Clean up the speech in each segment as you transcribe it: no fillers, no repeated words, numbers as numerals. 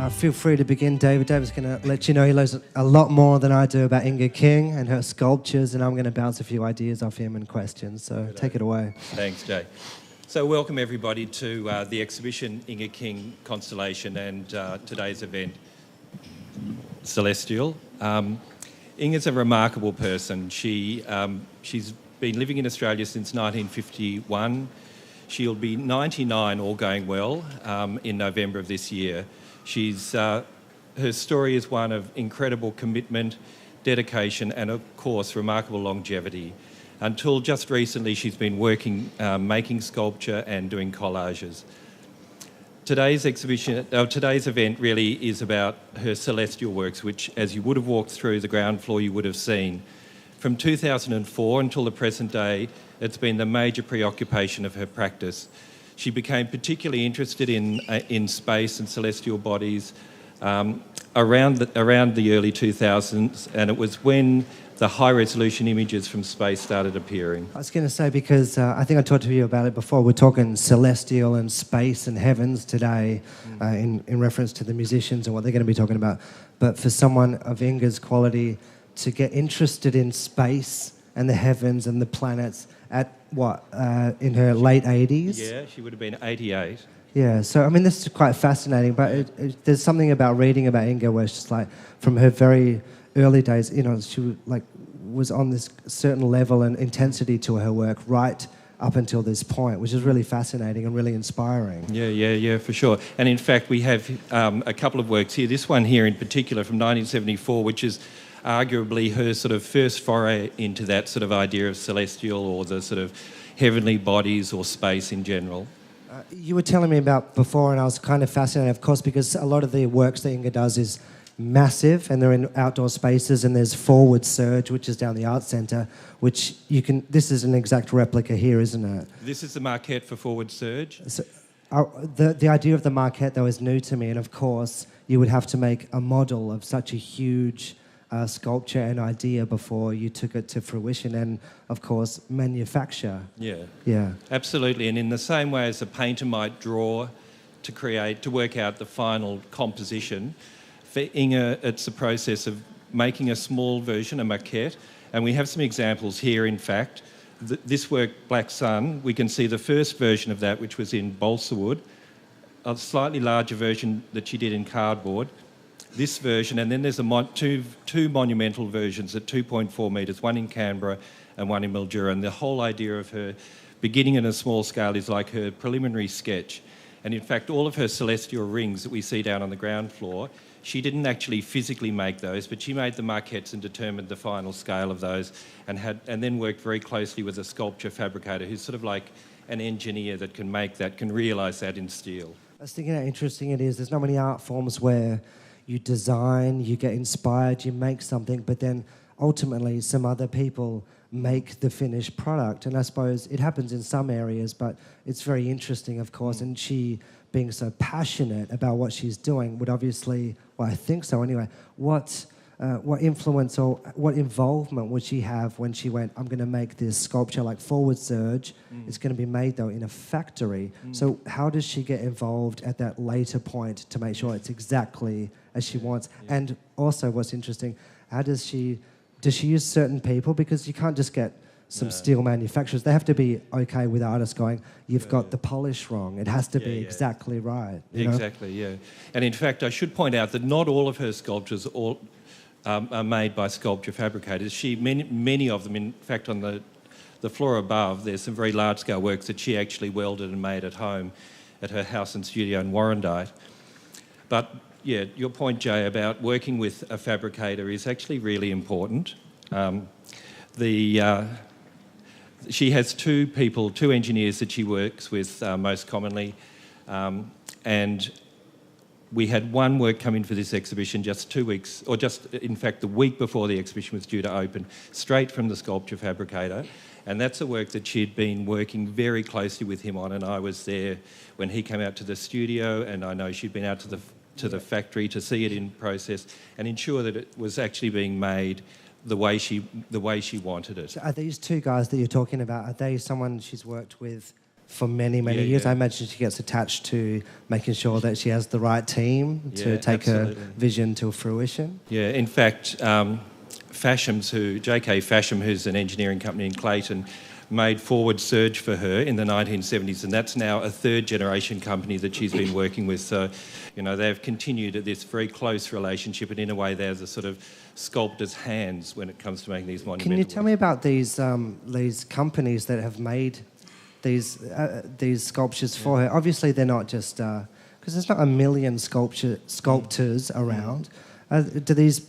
Feel free to begin, David. David's going to let you know he knows a lot more than I do about Inge King and her sculptures, and I'm going to bounce a few ideas off him and questions. So take it away. Thanks, Jay. So welcome everybody to the exhibition Inge King, Constellation, and today's event, Celestial. Inge's a remarkable person. She's been living in Australia since 1951. She'll be 99, all going well, in November of this year. Her story is one of incredible commitment, dedication, and of course, remarkable longevity. Until just recently, she's been working, making sculpture and doing collages. Today's event really is about her celestial works, which, as you would have walked through the ground floor, you would have seen. From 2004 until the present day, it's been the major preoccupation of her practice. She became particularly interested in space and celestial bodies around the early 2000s, and it was when the high-resolution images from space started appearing. I was going to say, because I think I talked to you about it before, we're talking celestial and space and heavens today in reference to the musicians and what they're going to be talking about. But for someone of Inge's quality to get interested in space and the heavens and the planets at in her late 80s? Yeah, she would have been 88. Yeah, so I mean, this is quite fascinating, but there's something about reading about Inge where it's just like, from her very early days, she was on this certain level and intensity to her work right up until this point, which is really fascinating and really inspiring. Yeah, for sure. And in fact, we have a couple of works here. This one here in particular from 1974, which is arguably her sort of first foray into that sort of idea of celestial or the sort of heavenly bodies or space in general. You were telling me about before, and I was kind of fascinated, of course, because a lot of the works that Inge does is massive, and they're in outdoor spaces, and there's Forward Surge, which is down the Art Centre, which this is an exact replica here, isn't it? This is the maquette for Forward Surge. So, the idea of the maquette, though, is new to me, and of course, you would have to make a model of such a huge sculpture and idea before you took it to fruition, and of course manufacture. Yeah, Absolutely. And in the same way as a painter might draw to work out the final composition, for Inge it's a process of making a small version, a maquette, and we have some examples here. In fact, this work, Black Sun, we can see the first version of that, which was in balsa wood, a slightly larger version that she did in cardboard, this version, and then there's two monumental versions at 2.4 metres, one in Canberra and one in Mildura. And the whole idea of her beginning in a small scale is like her preliminary sketch. And in fact, all of her celestial rings that we see down on the ground floor, she didn't actually physically make those, but she made the maquettes and determined the final scale of those, and then worked very closely with a sculpture fabricator who's sort of like an engineer that can realise that in steel. I was thinking how interesting it is. There's not many art forms where you design, you get inspired, you make something, but then ultimately some other people make the finished product. And I suppose it happens in some areas, but it's very interesting, of course. And she, being so passionate about what she's doing, would obviously, well, I think so anyway, what influence or what involvement would she have when she went, I'm going to make this sculpture like Forward Surge? It's going to be made, though, in a factory. So how does she get involved at that later point to make sure it's exactly as she wants? And also, what's interesting, does she use certain people? Because you can't just get some steel manufacturers. They have to be okay with artists going, you've got the polish wrong. It has to be exactly right. Exactly, yeah. And in fact, I should point out that not all of her sculptures are made by sculpture fabricators. Many of them, in fact, on the floor above, there's some very large-scale works that she actually welded and made at home at her house and studio in Warrandyte. But yeah, your point, Jay, about working with a fabricator is actually really important. She has two engineers that she works with most commonly, and we had one work come in for this exhibition just 2 weeks, or just, in fact, the week before the exhibition was due to open, straight from the sculpture fabricator. And that's a work that she'd been working very closely with him on, and I was there when he came out to the studio, and I know she'd been out to the factory to see it in process and ensure that it was actually being made the way she wanted it. So are these two guys that you're talking about, are they someone she's worked with for many, many Yeah, years. yeah. I imagine she gets attached to making sure that she has the right team to Yeah, take absolutely. her vision to fruition. Yeah, in fact, JK Fasham, who's an engineering company in Clayton, made Forward Surge for her in the 1970s, and that's now a third generation company that she's been working with. So, they've continued this very close relationship, and in a way there's a sort of sculptor's hands when it comes to making these monumental Can you tell works. me about these companies that have made these sculptures for her? Obviously, they're not just because there's not a million sculptors around. Do these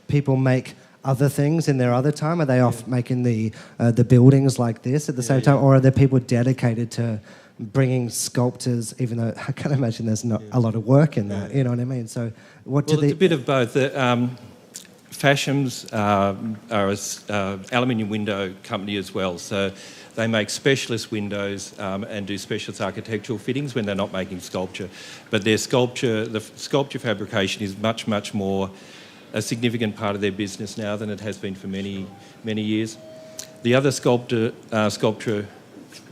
people make other things in their other time? Are they off making the buildings like this at the same time, or are there people dedicated to bringing sculptors? Even though I can't imagine there's not a lot of work in that. You know what I mean? So, It's a bit of both. Fashams are an aluminium window company as well, so they make specialist windows and do specialist architectural fittings when they're not making sculpture. But the sculpture fabrication is much, much more a significant part of their business now than it has been for many, many years. The other sculptor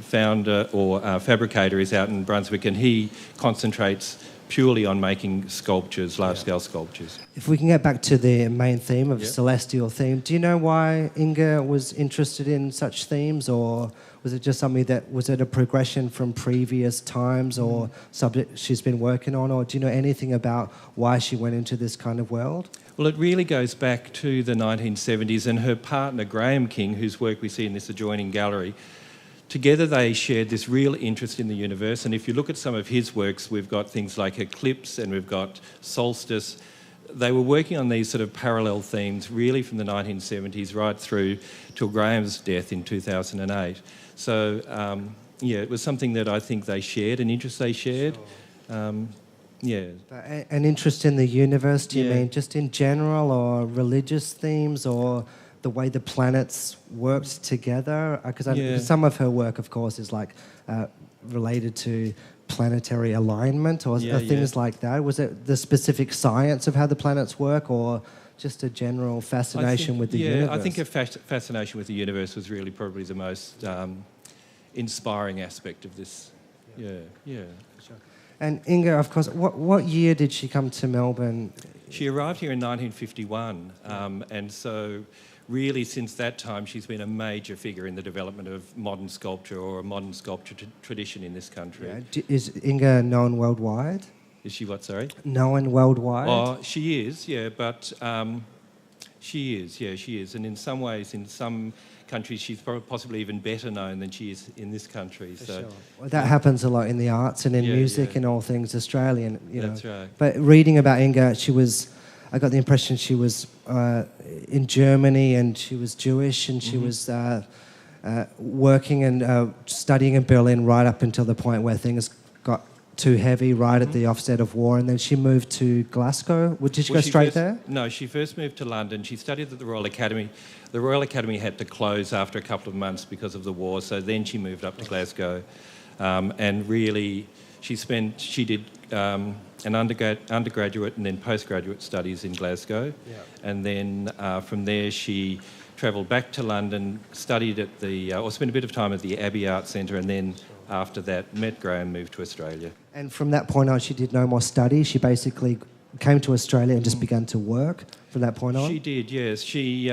founder or fabricator is out in Brunswick, and he concentrates purely on making sculptures, large-scale sculptures. If we can get back to the main theme of celestial theme, do you know why Inge was interested in such themes, or was it just something was it a progression from previous times or subject she's been working on, or do you know anything about why she went into this kind of world? Well, it really goes back to the 1970s, and her partner, Graham King, whose work we see in this adjoining gallery, together they shared this real interest in the universe. And if you look at some of his works, we've got things like eclipse and we've got solstice. They were working on these sort of parallel themes really from the 1970s right through till Graham's death in 2008. So, it was something that I think they shared, an interest they shared. Sure. An interest in the universe, do you mean just in general, or religious themes, or the way the planets worked together? Because some of her work, of course, is like related to planetary alignment or things like that. Was it the specific science of how the planets work, or just a general fascination with the universe? I think her fascination with the universe was really probably the most inspiring aspect of this. Yeah. Sure. And Inge, of course, what year did she come to Melbourne? She arrived here in 1951, and so really since that time she's been a major figure in the development of modern sculpture or a modern sculpture tradition in this country. Yeah. Is Inge known worldwide? Is she what, sorry? Known worldwide? Oh, she is, but she is. And in some ways, in some countries, she's possibly even better known than she is in this country. So, sure. Well, that happens a lot in the arts and in music and all things Australian. That's right. But reading about Inge, I got the impression she was in Germany, and she was Jewish, and she was working and studying in Berlin right up until the point where things got too heavy, right at the offset of war, and then she moved to Glasgow. Did she go straight there? No, she first moved to London. She studied at the Royal Academy. The Royal Academy had to close after a couple of months because of the war, so then she moved up to Glasgow, and really she did an undergraduate and then postgraduate studies in Glasgow, and then from there she travelled back to London, studied at spent a bit of time at the Abbey Art Centre, and then after that met Graham, moved to Australia. And from that point on, she did no more study. She basically came to Australia and just began to work from that point on? She did, yes. She,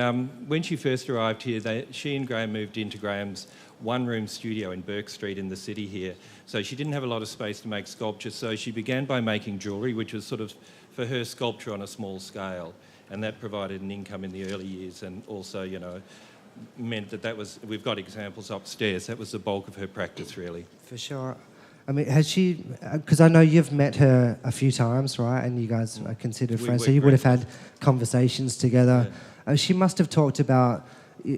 when she first arrived here, she and Graham moved into Graham's one-room studio in Burke Street in the city here. So she didn't have a lot of space to make sculpture, so she began by making jewellery, which was sort of, for her, sculpture on a small scale. And that provided an income in the early years, and also, meant that was, we've got examples upstairs, that was the bulk of her practice, really. For sure. I mean, has she, because I know you've met her a few times, right? And you guys are considered friends, so you would have had conversations together. Yeah. She must have talked about,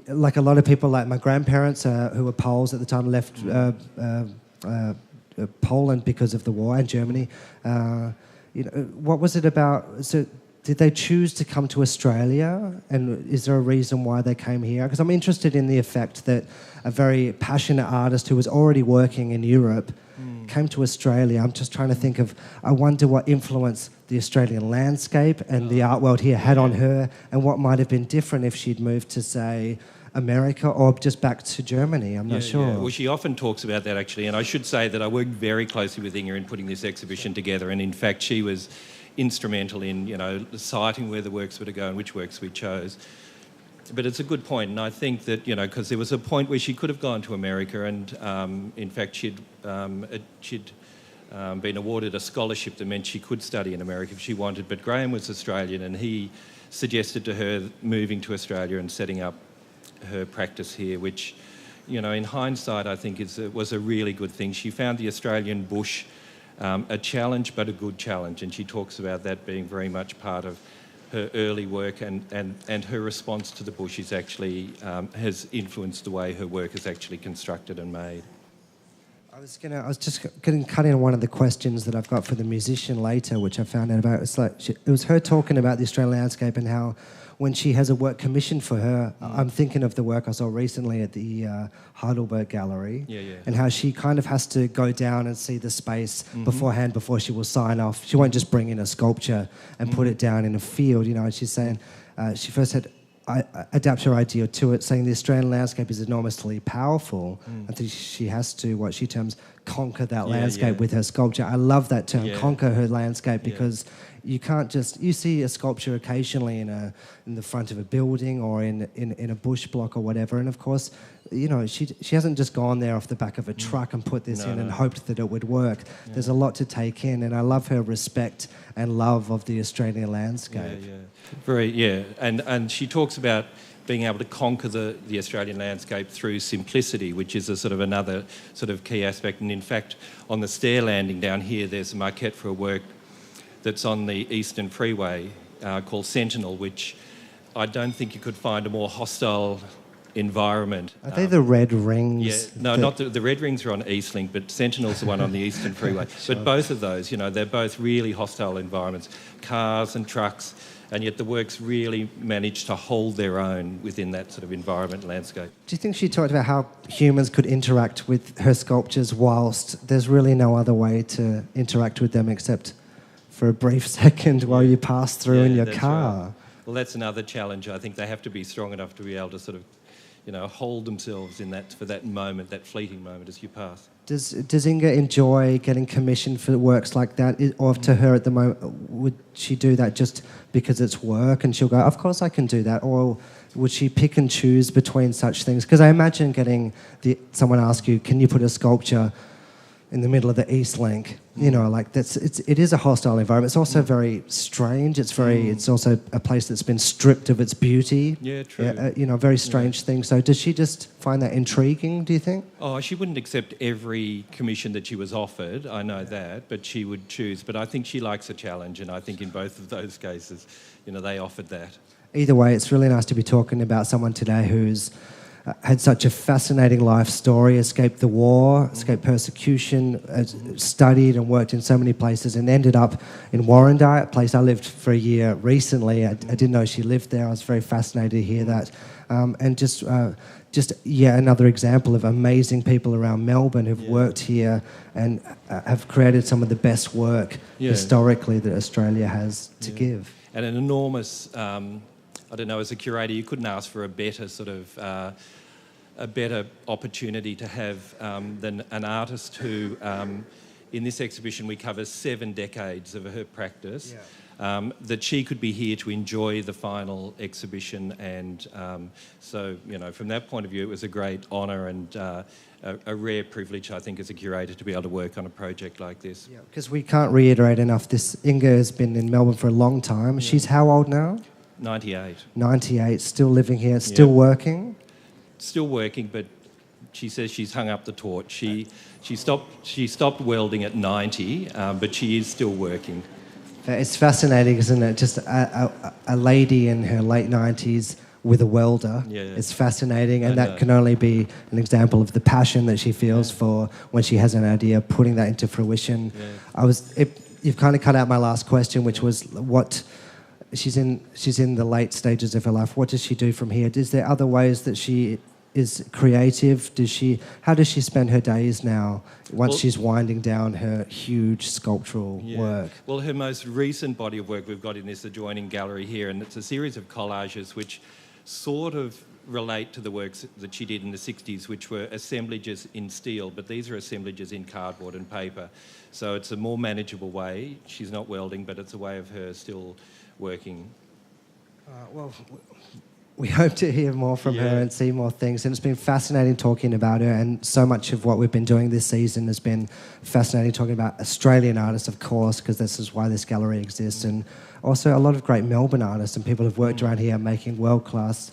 like a lot of people, like my grandparents who were Poles at the time, left Poland because of the war, and Germany. What was it about? So did they choose to come to Australia? And is there a reason why they came here? Because I'm interested in the effect that a very passionate artist who was already working in Europe came to Australia. I'm just trying to think of, I wonder what influence the Australian landscape and the art world here had on her, and what might have been different if she'd moved to, say, America or just back to Germany. I'm not sure. Yeah. Well, she often talks about that, actually, and I should say that I worked very closely with Inge in putting this exhibition together, and in fact she was instrumental in, deciding where the works were to go and which works we chose. But it's a good point, and I think that, because there was a point where she could have gone to America, and in fact she'd been awarded a scholarship that meant she could study in America if she wanted, but Graham was Australian and he suggested to her moving to Australia and setting up her practice here, which, in hindsight I think was a really good thing. She found the Australian bush a challenge, but a good challenge, and she talks about that being very much part of her early work, and her response to the bush is actually has influenced the way her work is actually constructed and made. I was just going to cut in one of the questions that I've got for the musician later, which I found out about. It was her talking about the Australian landscape and how when she has a work commissioned for her, I'm thinking of the work I saw recently at the Heidelberg Gallery, and how she kind of has to go down and see the space beforehand before she will sign off. She won't just bring in a sculpture and put it down in a field, and she's saying she first had adapt her idea to it, saying the Australian landscape is enormously powerful. I think she has to, what she terms, conquer that landscape with her sculpture. I love that term, conquer her landscape, because you can't just... You see a sculpture occasionally in the front of a building or in a bush block or whatever, and of course, she hasn't just gone there off the back of a truck and put this in and hoped that it would work. There's a lot to take in, and I love her respect and love of the Australian landscape. And she talks about being able to conquer the Australian landscape through simplicity, which is a sort of another sort of key aspect. And in fact, on the stair landing down here, there's a maquette for a work that's on the Eastern Freeway called Sentinel, which I don't think you could find a more hostile environment. Are they the red rings? Yeah, no, not the red rings are on Eastlink, but Sentinel's the one on the Eastern Freeway. Sure. But both of those, they're both really hostile environments, cars and trucks, and yet the works really managed to hold their own within that sort of environment landscape. Do you think she talked about how humans could interact with her sculptures whilst there's really no other way to interact with them except for a brief second while you pass through in your car? Right. Well, that's another challenge. I think they have to be strong enough to be able to sort of hold themselves in that, for that moment, that fleeting moment as you pass. Does Inge enjoy getting commissioned for works like that? Or to her at the moment, would she do that just because it's work and she'll go, of course I can do that? Or would she pick and choose between such things? Because I imagine getting someone ask you, can you put a sculpture in the middle of the East Link? It is a hostile environment. It's also very strange. It's also a place that's been stripped of its beauty. Yeah, true. A very strange thing. So does she just find that intriguing, do you think? Oh, she wouldn't accept every commission that she was offered, I know that, but she would choose. But I think she likes a challenge, and I think in both of those cases, they offered that. Either way, it's really nice to be talking about someone today who's had such a fascinating life story, escaped the war, escaped persecution, studied and worked in so many places, and ended up in Warrandyte, a place I lived for a year recently. I didn't know she lived there. I was very fascinated to hear that. And just another example of amazing people around Melbourne who've worked here and have created some of the best work historically that Australia has to give. And an enormous... I don't know, as a curator, you couldn't ask for a better sort of a better opportunity to have than an artist who, in this exhibition, we cover 7 decades of her practice. That she could be here to enjoy the final exhibition, and so from that point of view, it was a great honour and a rare privilege, I think, as a curator to be able to work on a project like this. Yeah, because we can't reiterate enough. Inge has been in Melbourne for a long time. She's how old now? 98. 98, still living here, still working? Still working, but she says she's hung up the torch. She stopped welding at 90, but she is still working. It's fascinating, isn't it? Just a lady in her late 90s with a welder. Yeah. It's fascinating, and that can only be an example of the passion that she feels for when she has an idea, putting that into fruition. Yeah. You've kind of cut out my last question, which was what... She's in the late stages of her life. What does she do from here? Is there other ways that she is creative? How does she spend her days now once she's winding down her huge sculptural work? Well, her most recent body of work we've got in this adjoining gallery here, and it's a series of collages which sort of relate to the works that she did in the 60s, which were assemblages in steel, but these are assemblages in cardboard and paper. So it's a more manageable way. She's not welding, but it's a way of her still working. Well, we hope to hear more from her and see more things. And it's been fascinating talking about her, and so much of what we've been doing this season has been fascinating, talking about Australian artists, of course, because this is why this gallery exists, and also a lot of great Melbourne artists and people who've worked around here making world-class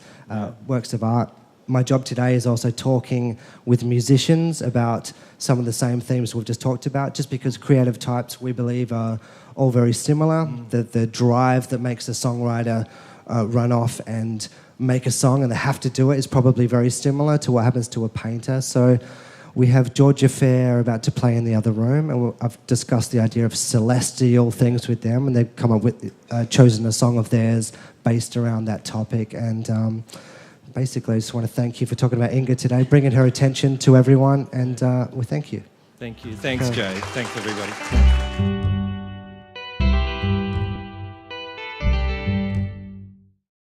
works of art. My job today is also talking with musicians about some of the same themes we've just talked about, just because creative types, we believe, are all very similar. The drive that makes a songwriter run off and make a song, and they have to do it, is probably very similar to what happens to a painter. So we have Georgia Fair about to play in the other room, and I've discussed the idea of celestial things with them, and they've come up with, chosen a song of theirs based around that topic. And basically, I just want to thank you for talking about Inge today, bringing her attention to everyone, and we thank you. Thank you. Thanks, Jae. Thanks, everybody.